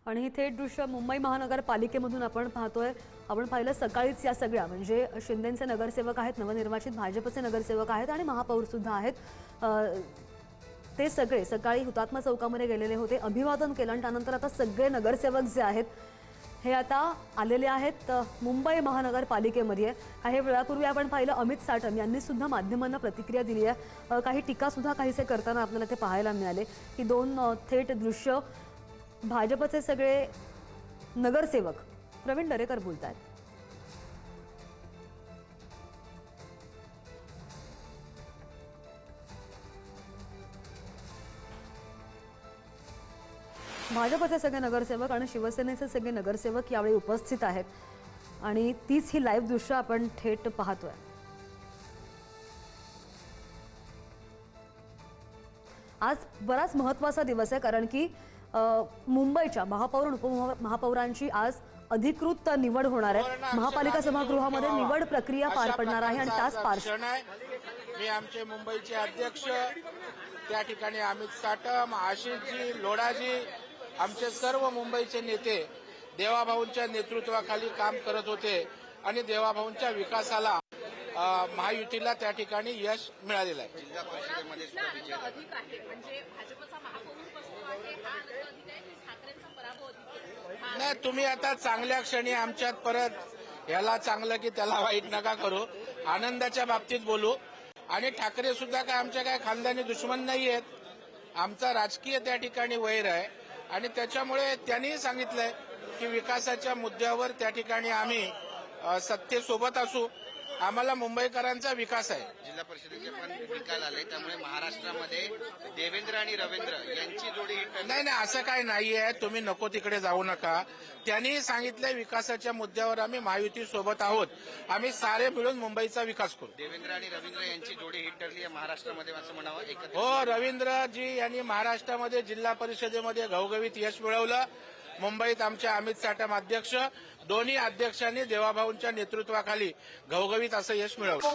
आणि हे थेट दृश्य मुंबई महानगरपालिकेमधून आपण पाहतोय। आपण पाहिलं सकाळीच या सगळ्या म्हणजे शिंदेंचे नगरसेवक आहेत, नवनिर्वाचित भाजपचे नगरसेवक आहेत आणि महापौर सुद्धा आहेत। ते सगळे सकाळी हुतात्मा चौकामध्ये गेलेले होते, अभिवादन केलं आणि त्यानंतर आता सगळे नगरसेवक जे आहेत हे आता आलेले आहेत मुंबई महानगरपालिकेमध्ये। काही वेळापूर्वी आपण पाहिलं अमित साटम यांनी सुद्धा माध्यमांना प्रतिक्रिया दिली आहे। काही टीका सुद्धा काहीसे करताना आपल्याला ते पाहायला मिळाले की दोन थेट दृश्य भाजपचे सगळे नगरसेवक प्रवीण दरेकर बोलतात। भाजपचे सगळे नगरसेवक आणि शिवसेनेचे सगळे नगरसेवक यावेळी उपस्थित आहेत आणि तीच ही लाईव्ह दृश्य आपण थेट पाहतोय। आज बराच महत्त्वाचा दिवस आहे कारण की मुंबईच्या महापौर आणि उपमहापौरांची आज अधिकृत निवड होणार आहे। महापालिका सभागृहामध्ये निवड प्रक्रिया पार पडणार आहे आणि त्याच पार्श्वभूमीवर मी आमचे मुंबईचे अध्यक्ष त्या ठिकाणी अमित साटम, आशिषजी, लोढाजी, आमचे सर्व मुंबईचे नेते देवाभाऊंच्या नेतृत्वाखाली काम करत होते आणि देवाभाऊंच्या विकासाला महायुतीला त्या ठिकाणी यश मिळालेलं आहे। जिल्हा परिषदेमध्ये अधिक आहे म्हणजे भाजपचा महापौर बसतो आहे हा अधिक आहे की ठाकरेंचा पराभव अधिक आहे? नाही, तुम्ही आता चांगल्या क्षणी आमच्यात परत याला चांगलं की त्याला वाईट नका करू, आनंदाच्या बाबतीत बोलू। आणि ठाकरे सुद्धा काय आमच्या काय खानदानी दुश्मन नाही आहेत, आमचा राजकीय त्या ठिकाणी वैर आहे आणि त्याच्यामुळे त्यांनी सांगितलंय की विकासाच्या मुद्द्यावर त्या ठिकाणी आम्ही सत्तेसोबत असू, आम्हाला मुंबईकरांचा विकास आहे। जिल्हा परिषदेचे पण निकाल आले त्यामुळे महाराष्ट्रामध्ये देवेंद्र आणि रवींद्र यांची जोडी नाही, असं काही नाहीये, तुम्ही नको तिकडे जाऊ नका। त्यांनी सांगितलंय विकासाच्या मुद्द्यावर आम्ही महायुती सोबत आहोत, आम्ही सारे मिळून मुंबईचा विकास करू। देवेंद्र आणि रवींद्र यांची जोडी हिट ठरली आहे महाराष्ट्रामध्ये असं म्हणावं एकत्र। हो, रवींद्रजी यांनी महाराष्ट्रामध्ये जिल्हा परिषदेमध्ये घवघवीत यश मिळवलं। मुंबईत आमचे अमित साटम अध्यक्ष, दोन्ही अध्यक्षांनी देवाभाऊंच्या नेतृत्वाखाली घवघवीत असं यश मिळवलं।